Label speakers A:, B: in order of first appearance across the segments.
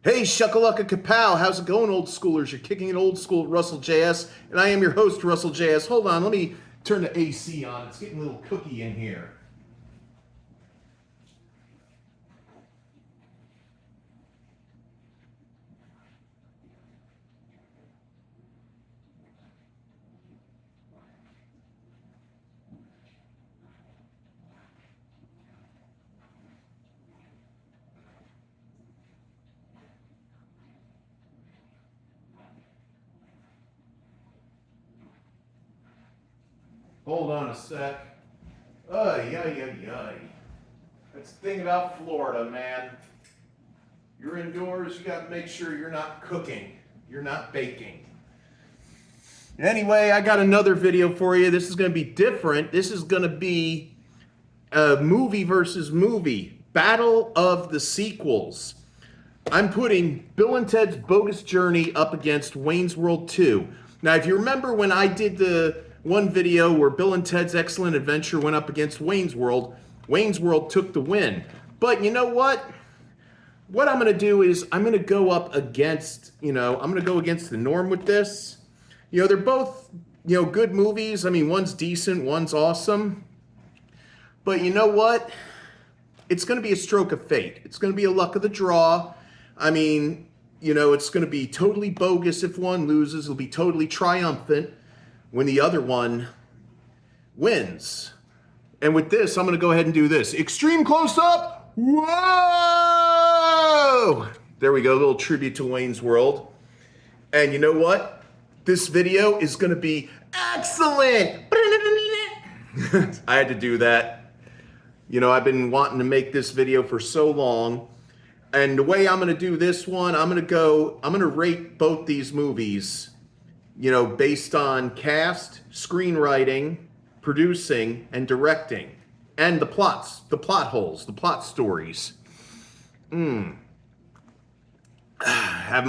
A: Hey, Shuckalugga Kapow, how's it going, old schoolers? You're kicking it old school at Russell JS, and I am your host, Russell JS. Hold on, let me turn the AC on. It's getting a little cookie in here. Hold on a sec. Ay, ay, ay, ay. That's the thing about Florida, man. You're indoors, you gotta make sure you're not cooking. You're not baking. Anyway, I got another video for you. This is gonna be different. This is gonna be a movie versus movie. Battle of the sequels. I'm putting Bill and Ted's Bogus Journey up against Wayne's World 2. Now, if you remember when I did the one video where Bill and Ted's Excellent Adventure went up against Wayne's World took the win. But you know what? What I'm going to do is I'm going to go up against, I'm going to go against the norm with this. They're both, good movies. I mean, one's decent, one's awesome. But you know what? It's going to be a stroke of fate. It's going to be a luck of the draw. I mean, it's going to be totally bogus if one loses. It'll be totally triumphant when the other one wins. And with this, I'm going to go ahead and do this. Extreme close-up. Whoa! There we go, a little tribute to Wayne's World. And you know what? This video is going to be excellent. I had to do that. I've been wanting to make this video for so long. And the way I'm going to do this one, I'm going to rate both these movies, based on cast, screenwriting, producing, and directing. And the plots, the plot holes, the plot stories. Having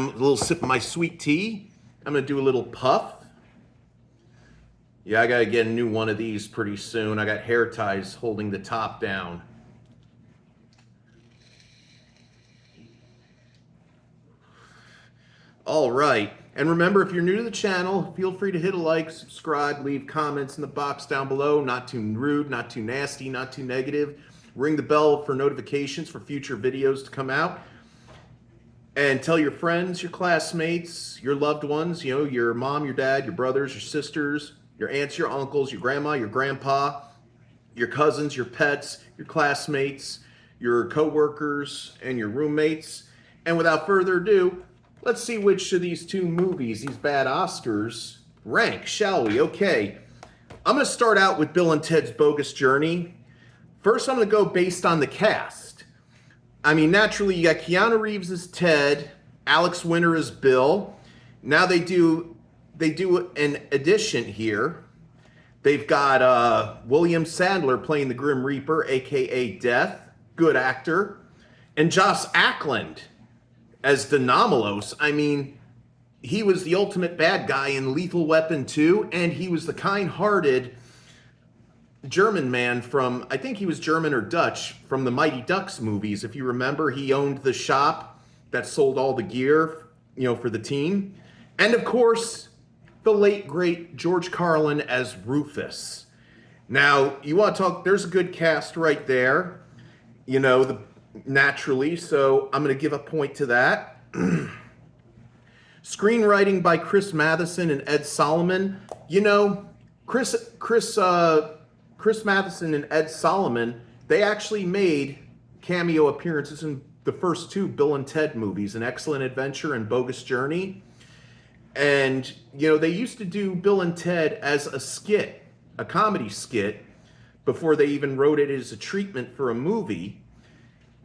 A: a little sip of my sweet tea. I'm going to do a little puff. Yeah, I got to get a new one of these pretty soon. I got hair ties holding the top down. All right. And remember, if you're new to the channel, feel free to hit a like, subscribe, leave comments in the box down below. Not too rude, not too nasty, not too negative. Ring the bell for notifications for future videos to come out. And tell your friends, your classmates, your loved ones, your mom, your dad, your brothers, your sisters, your aunts, your uncles, your grandma, your grandpa, your cousins, your pets, your classmates, your co-workers, and your roommates. And without further ado, let's see which of these two movies, these bad Oscars, rank, shall we? Okay, I'm going to start out with Bill and Ted's Bogus Journey. First, I'm going to go based on the cast. I mean, naturally, you got Keanu Reeves as Ted, Alex Winter as Bill. Now they do an addition here. They've got William Sadler playing the Grim Reaper, a.k.a. Death, good actor, and Joss Ackland as Denomalos. I mean, he was the ultimate bad guy in Lethal Weapon 2, and he was the kind-hearted German man from, I think he was German or Dutch, from the Mighty Ducks movies. If you remember, he owned the shop that sold all the gear, for the team. And of course, the late, great George Carlin as Rufus. Now, you want to talk, there's a good cast right there, naturally, so I'm going to give a point to that. Screenwriting by Chris Matheson and Ed Solomon. Chris Matheson and Ed Solomon, they actually made cameo appearances in the first two Bill and Ted movies, An Excellent Adventure and Bogus Journey. And, they used to do Bill and Ted as a skit, a comedy skit, before they even wrote it as a treatment for a movie.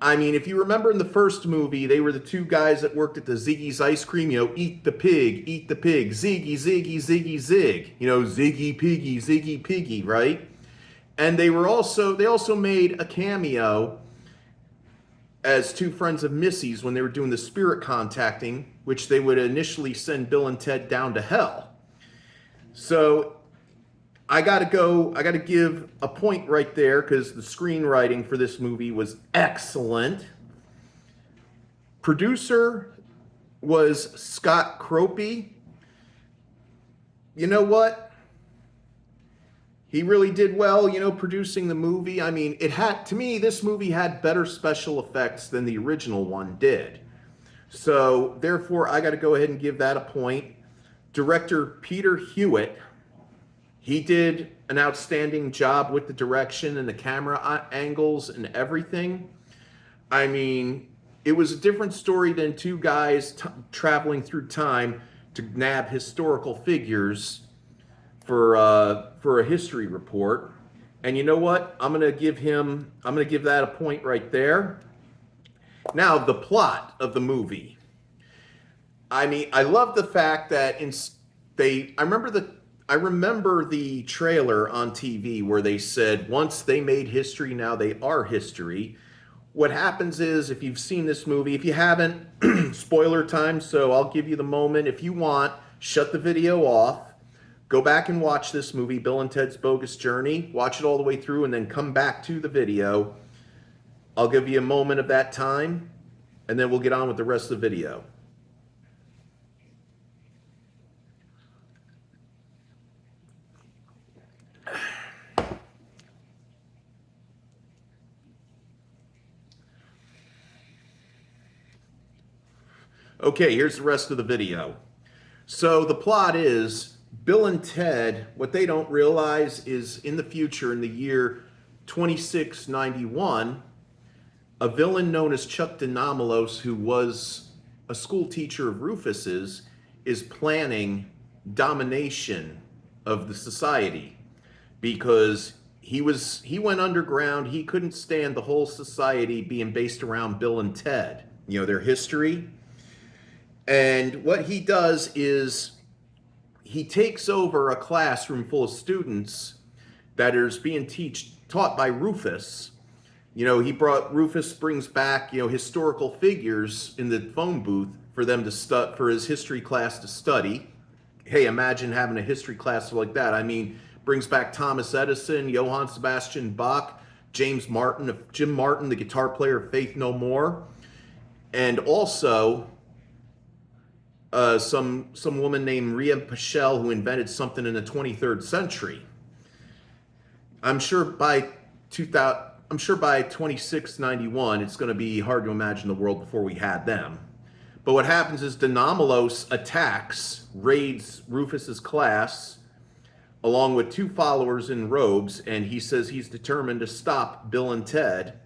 A: I mean, if you remember in the first movie, they were the two guys that worked at the Ziggy's Ice Cream, eat the pig, Ziggy, Ziggy, Ziggy, Zig. Ziggy Piggy, right? And they also made a cameo as two friends of Missy's when they were doing the spirit contacting, which they would initially send Bill and Ted down to hell. So I gotta give a point right there because the screenwriting for this movie was excellent. Producer, was Scott Cropey. You know what? He really did well, producing the movie. I mean, to me, this movie had better special effects than the original one did. So, therefore, I got to go ahead and give that a point. Director Peter Hewitt, he did an outstanding job with the direction and the camera angles and everything. I mean, it was a different story than two guys traveling through time to nab historical figures for a history report. And you know what? I'm gonna give that a point right there. Now, the plot of the movie. I mean, I love the fact that I remember the trailer on TV where they said once they made history, now they are history. What happens is, if you've seen this movie, if you haven't, spoiler time, so I'll give you the moment. If you want, shut the video off, go back and watch this movie, Bill and Ted's Bogus Journey, watch it all the way through, and then come back to the video. I'll give you a moment of that time, and then we'll get on with the rest of the video. Okay, here's the rest of the video. So the plot is Bill and Ted, what they don't realize is in the future, in the year 2691, a villain known as Chuck Denomalos, who was a school teacher of Rufus's, is planning domination of the society because he went underground. He couldn't stand the whole society being based around Bill and Ted, their history. And what he does is he takes over a classroom full of students that is being taught by Rufus. Rufus brings back, historical figures in the phone booth for them to for his history class to study. Hey, imagine having a history class like that. I mean, brings back Thomas Edison, Johann Sebastian Bach, Jim Martin, the guitar player of Faith No More, and also some woman named Ria Paschal who invented something in the 23rd century. I'm sure by 2691, it's going to be hard to imagine the world before we had them. But what happens is Denomalos raids Rufus's class, along with two followers in robes, and he says he's determined to stop Bill and Ted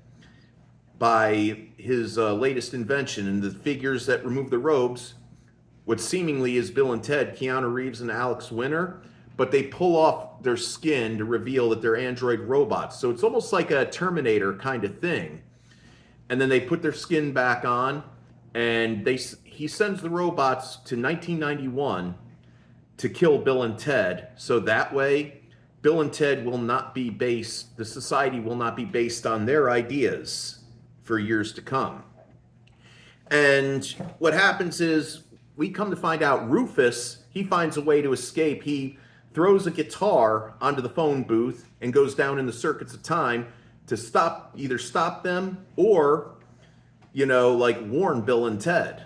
A: by his latest invention. And the figures that remove the robes, what seemingly is Bill and Ted, Keanu Reeves and Alex Winter, but they pull off their skin to reveal that they're android robots. So it's almost like a Terminator kind of thing. And then they put their skin back on, and he sends the robots to 1991 to kill Bill and Ted. So that way, Bill and Ted the society will not be based on their ideas for years to come. And what happens is, we come to find out Rufus, he finds a way to escape. He throws a guitar onto the phone booth and goes down in the circuits of time to either stop them or, warn Bill and Ted.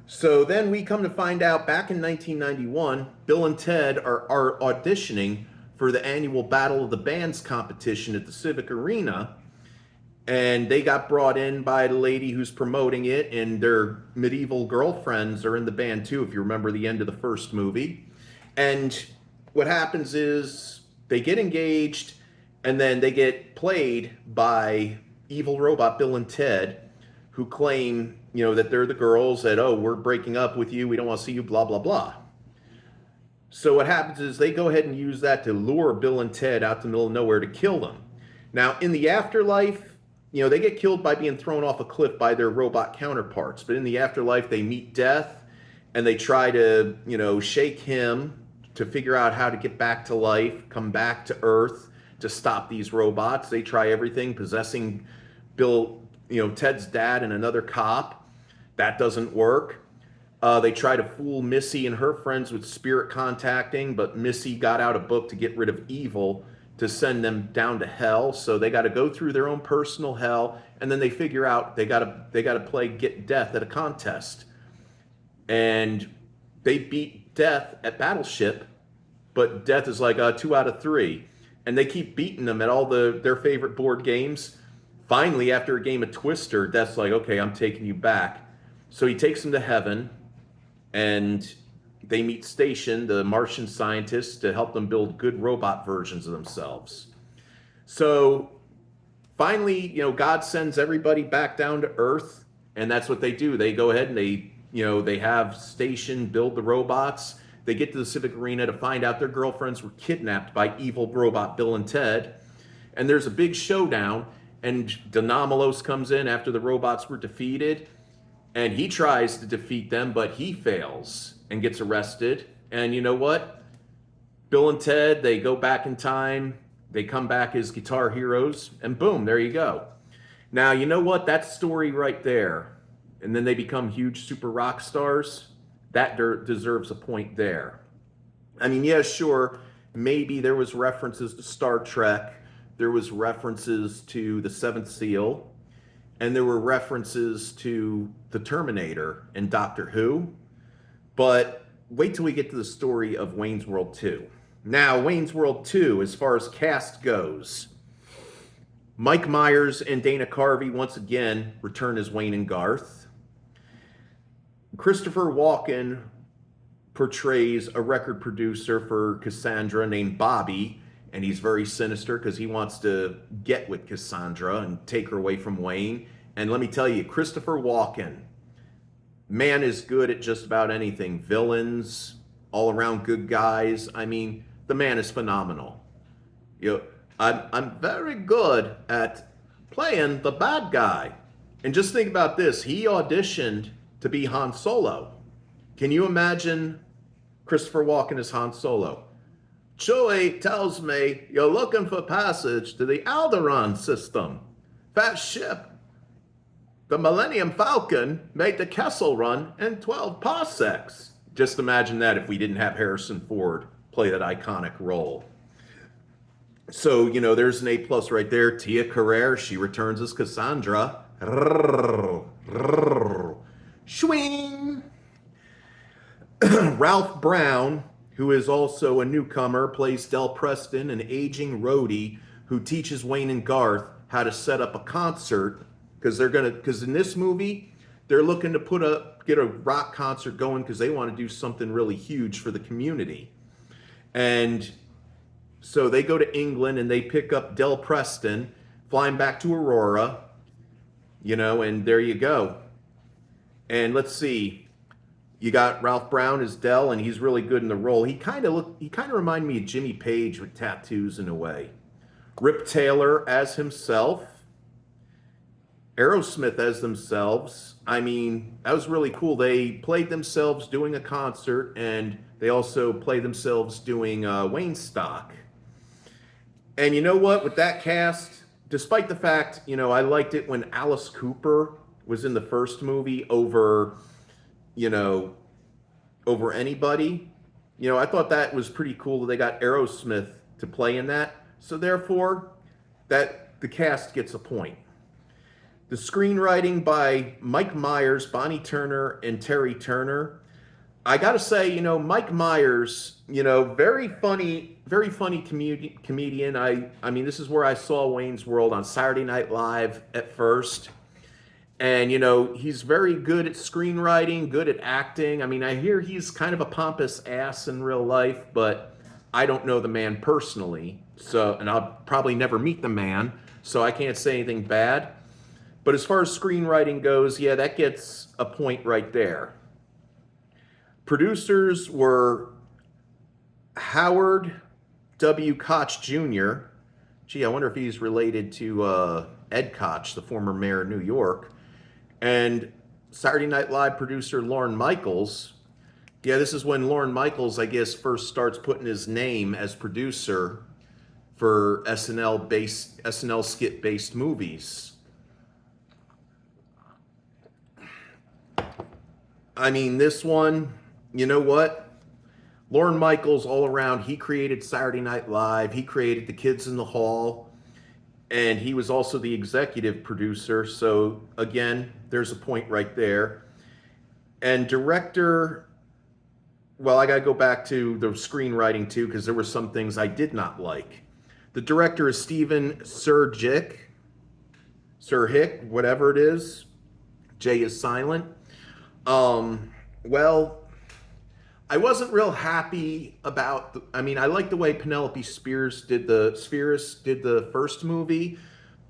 A: So then we come to find out back in 1991, Bill and Ted are auditioning for the annual Battle of the Bands competition at the Civic Arena. And they got brought in by the lady who's promoting it, and their medieval girlfriends are in the band too, if you remember the end of the first movie. And what happens is they get engaged, and then they get played by evil robot Bill and Ted, who claim, that they're the girls, that, oh, we're breaking up with you, we don't want to see you, blah, blah, blah. So what happens is they go ahead and use that to lure Bill and Ted out to the middle of nowhere to kill them. Now, in the afterlife, they get killed by being thrown off a cliff by their robot counterparts. But in the afterlife, they meet death, and they try to, shake him to figure out how to get back to life, come back to Earth to stop these robots. They try everything, possessing Ted's dad and another cop. That doesn't work. They try to fool Missy and her friends with spirit contacting, but Missy got out a book to get rid of evil, to send them down to hell. So they got to go through their own personal hell, and then they figure out they got to play get death at a contest. and they beat Death at Battleship, but Death is like 2 out of 3, and they keep beating them at all their favorite board games. Finally, after a game of Twister, Death's like, okay, I'm taking you back. So he takes them to heaven, and they meet Station, the Martian scientist, to help them build good robot versions of themselves. So finally, God sends everybody back down to Earth, and that's what they do. They go ahead and they have Station build the robots. They get to the Civic Arena to find out their girlfriends were kidnapped by evil robot Bill and Ted. And there's a big showdown, and Denomalos comes in after the robots were defeated, and he tries to defeat them, but he fails and gets arrested. And you know what? Bill and Ted, they go back in time. They come back as guitar heroes, and boom, there you go. Now, you know what? That story right there, and then they become huge super rock stars, that deserves a point there. I mean, yeah, sure, maybe there was references to Star Trek, there was references to the Seventh Seal, and there were references to the Terminator and Doctor Who, but wait till we get to the story of Wayne's World 2. Now, Wayne's World 2, as far as cast goes, Mike Myers and Dana Carvey once again return as Wayne and Garth. Christopher Walken portrays a record producer for Cassandra named Bobby, and he's very sinister because he wants to get with Cassandra and take her away from Wayne. And let me tell you, Christopher Walken, man, is good at just about anything. Villains, all around good guys. I mean, the man is phenomenal. I'm very good at playing the bad guy. And just think about this. He auditioned to be Han Solo. Can you imagine Christopher Walken as Han Solo? Chewie tells me you're looking for passage to the Alderaan system. That ship, the Millennium Falcon, made the Kessel Run in 12 parsecs. Just imagine that if we didn't have Harrison Ford play that iconic role. So, there's an A+ right there. Tia Carrere, she returns as Cassandra. Swing! Ralph Brown, who is also a newcomer, plays Del Preston, an aging roadie who teaches Wayne and Garth how to set up a concert, because in this movie, they're looking to get a rock concert going because they want to do something really huge for the community. And so they go to England and they pick up Del Preston, flying back to Aurora, and there you go. And let's see, you got Ralph Brown as Del, and he's really good in the role. He kind of reminded me of Jimmy Page with tattoos in a way. Rip Taylor as himself, Aerosmith as themselves. I mean, that was really cool. They played themselves doing a concert, and they also played themselves doing Wayne stock. And you know what? With that cast, despite the fact, I liked it when Alice Cooper was in the first movie over anybody. I thought that was pretty cool that they got Aerosmith to play in that. So therefore, that the cast gets a point. The screenwriting by Mike Myers, Bonnie Turner, and Terry Turner. I gotta say, Mike Myers, very funny comedian. I mean, this is where I saw Wayne's World on Saturday Night Live at first. And, he's very good at screenwriting, good at acting. I mean, I hear he's kind of a pompous ass in real life, but I don't know the man personally. And I'll probably never meet the man, so I can't say anything bad. But as far as screenwriting goes, yeah, that gets a point right there. Producers were Howard W. Koch Jr. Gee, I wonder if he's related to Ed Koch, the former mayor of New York. And Saturday Night Live producer Lorne Michaels. Yeah, this is when Lorne Michaels, I guess, first starts putting his name as producer for SNL skit-based movies. I mean, this one, you know what? Lorne Michaels, all around, he created Saturday Night Live. He created The Kids in the Hall. And he was also the executive producer. So, again, there's a point right there. And director, well, I got to go back to the screenwriting too, because there were some things I did not like. The director is Steven Sirhick, whatever it is. J is silent. Well, I wasn't real happy about. I mean, I like the way Penelope Spheris did the first movie,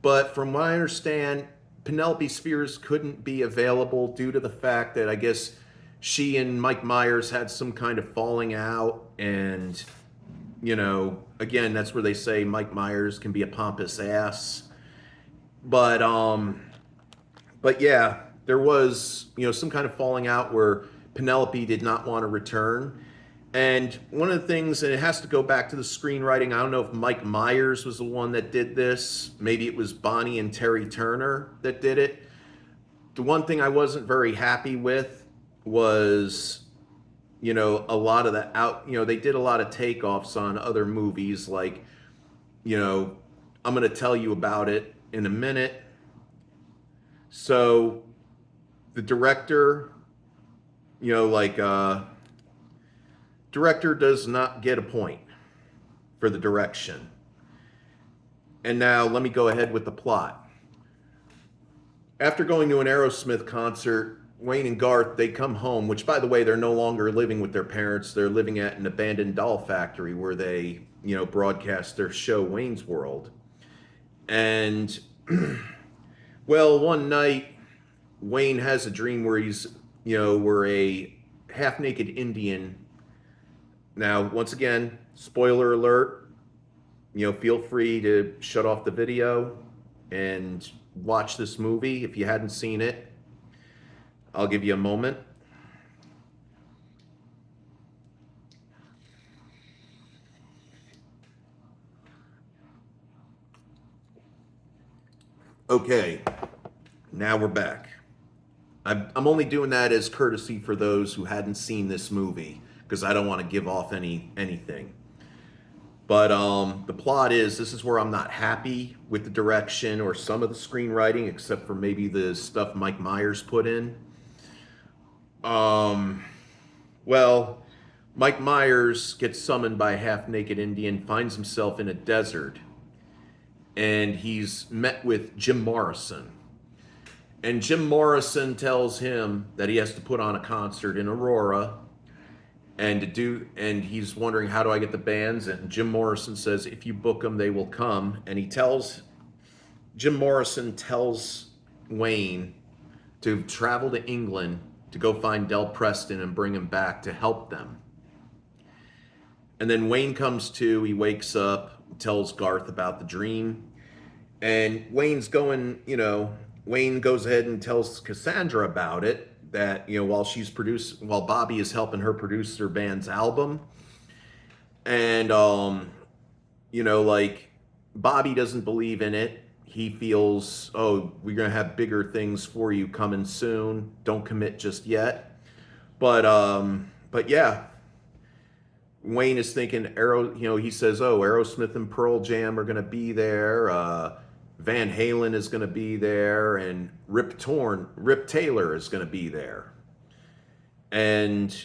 A: but from what I understand, Penelope Spheris couldn't be available due to the fact that I guess she and Mike Myers had some kind of falling out, and again, that's where they say Mike Myers can be a pompous ass. But yeah, there was some kind of falling out where Penelope did not want to return. And one of the things, and it has to go back to the screenwriting, I don't know if Mike Myers was the one that did this. Maybe it was Bonnie and Terry Turner that did it. The one thing I wasn't very happy with was, a lot of the they did a lot of takeoffs on other movies, like, I'm going to tell you about it in a minute. So the director, director does not get a point for the direction. And now let me go ahead with the plot. After going to an Aerosmith concert, Wayne and Garth, they come home, which, by the way, they're no longer living with their parents. They're living at an abandoned doll factory where they, broadcast their show, Wayne's World. And, well, one night, Wayne has a dream where he's, where a half-naked Indian. Now, once again, spoiler alert, feel free to shut off the video and watch this movie if you hadn't seen it. I'll give you a moment. Okay, now we're back. I'm only doing that as courtesy for those who hadn't seen this movie, because I don't want to give off anything. But the plot is, this is where I'm not happy with the direction or some of the screenwriting, except for maybe the stuff Mike Myers put in. Well, Mike Myers gets summoned by a half-naked Indian, finds himself in a desert, and he's met with Jim Morrison. And Jim Morrison tells him that he has to put on a concert in Aurora, and he's wondering, how do I get the bands? And Jim Morrison says, if you book them, they will come. And Jim Morrison tells Wayne to travel to England to go find Del Preston and bring him back to help them. And then Wayne comes to, he wakes up, tells Garth about the dream, and Wayne goes ahead and tells Cassandra about it, that, while Bobby is helping her produce her band's album. And, Bobby doesn't believe in it. He feels, oh, we're going to have bigger things for you coming soon. Don't commit just yet. But yeah, Wayne is thinking, he says, oh, Aerosmith and Pearl Jam are going to be there. Van Halen is going to be there, and Rip Taylor is going to be there. And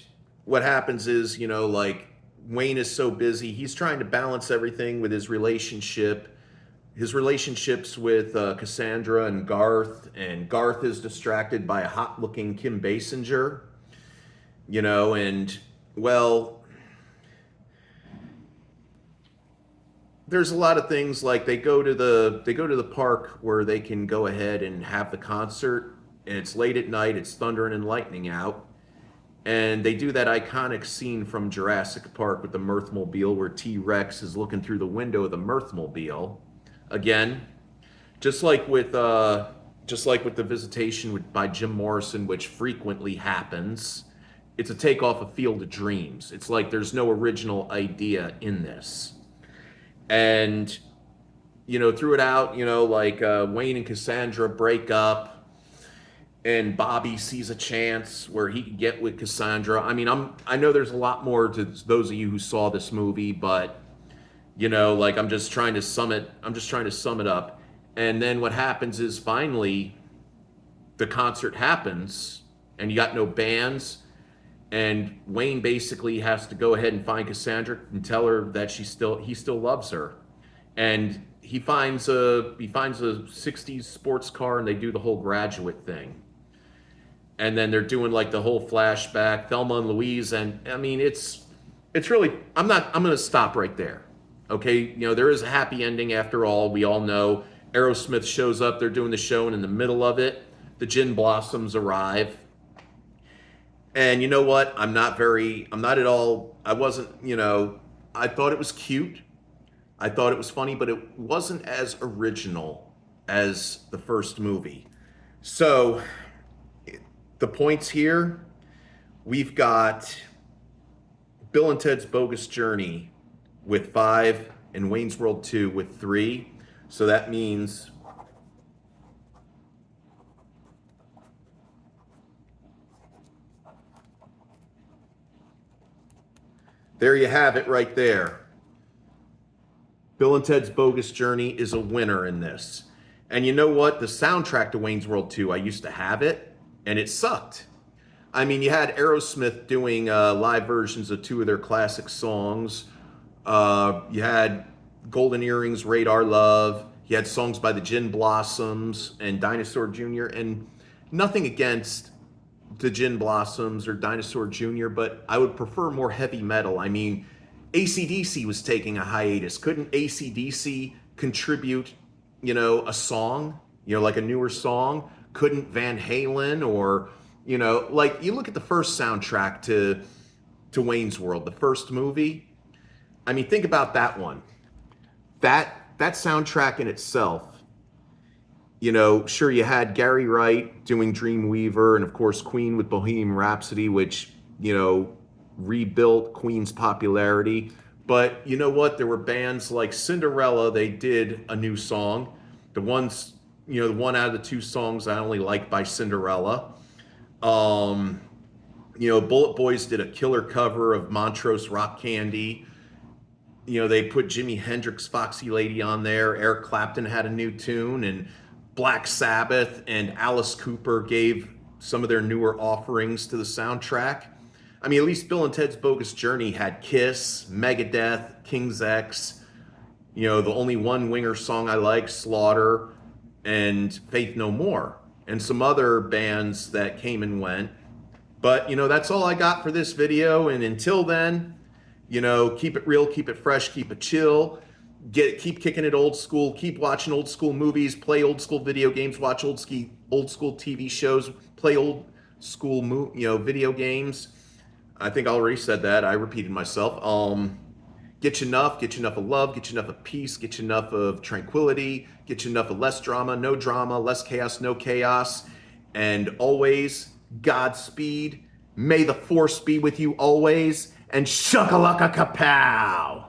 A: what happens is, Wayne is so busy, he's trying to balance everything with his relationships with Cassandra and Garth is distracted by a hot-looking Kim Basinger, and, well, there's a lot of things, like they go to the park where they can go ahead and have the concert, and it's late at night, it's thundering and lightning out, and they do that iconic scene from Jurassic Park with the Mirthmobile where T-Rex is looking through the window of the Mirthmobile. Again, just like with the Visitation by Jim Morrison, which frequently happens, it's a takeoff of Field of Dreams. It's like there's no original idea in this. And, threw it out, Wayne and Cassandra break up, and Bobby sees a chance where he could get with Cassandra. I mean, I know there's a lot more to those of you who saw this movie, but, I'm just trying to sum it up. And then what happens is, finally, the concert happens, and you got no bands. And Wayne basically has to go ahead and find Cassandra and tell her that he still loves her. And he finds a 60s sports car, and they do the whole graduate thing. And then they're doing like the whole flashback, Thelma and Louise, and I mean it's really, I'm going to stop right there. Okay, you know, there is a happy ending after all. We all know Aerosmith shows up, they're doing the show, and in the middle of it, the Gin Blossoms arrive. And you know what? I'm not at all, I wasn't, you know, I thought it was cute. I thought it was funny, but it wasn't as original as the first movie. So the points here, we've got Bill and Ted's Bogus Journey with 5 and Wayne's World 2 with 3. So that means there you have it right there. Bill and Ted's Bogus Journey is a winner in this. And you know what? The soundtrack to Wayne's World 2, I used to have it, and it sucked. I mean, you had Aerosmith doing live versions of 2 of their classic songs. You had Golden Earrings, Radar Love. You had songs by the Gin Blossoms and Dinosaur Jr. And nothing against the Gin Blossoms or Dinosaur Jr., but I would prefer more heavy metal. I mean, AC/DC was taking a hiatus. Couldn't AC/DC contribute, you know, a song, you know, like a newer song? Couldn't Van Halen, or, you know, like you look at the first soundtrack to Wayne's World, the first movie. I mean, think about that one. That soundtrack in itself, you know, sure, you had Gary Wright doing Dreamweaver, and of course Queen with Bohemian Rhapsody, which, you know, rebuilt Queen's popularity. But you know what? There were bands like Cinderella, they did a new song. The ones, you know, the one out of the 2 songs I only like by Cinderella. You know, Bullet Boys did a killer cover of Montrose Rock Candy. You know, they put Jimi Hendrix' Foxy Lady on there. Eric Clapton had a new tune, and Black Sabbath and Alice Cooper gave some of their newer offerings to the soundtrack. I mean, at least Bill and Ted's Bogus Journey had Kiss, Megadeth, King's X, you know, the only one Winger song I like, Slaughter, and Faith No More, and some other bands that came and went. But, you know, that's all I got for this video. And until then, you know, keep it real, keep it fresh, keep it chill. Keep kicking it old school. Keep watching old school movies, play old school video games, watch old school TV shows, play old school video games. I think I already said that. I repeated myself. Get you enough of love, get you enough of peace, get you enough of tranquility, get you enough of less drama, less chaos, no chaos, and always Godspeed. May the force be with you always, and shakalaka kapow!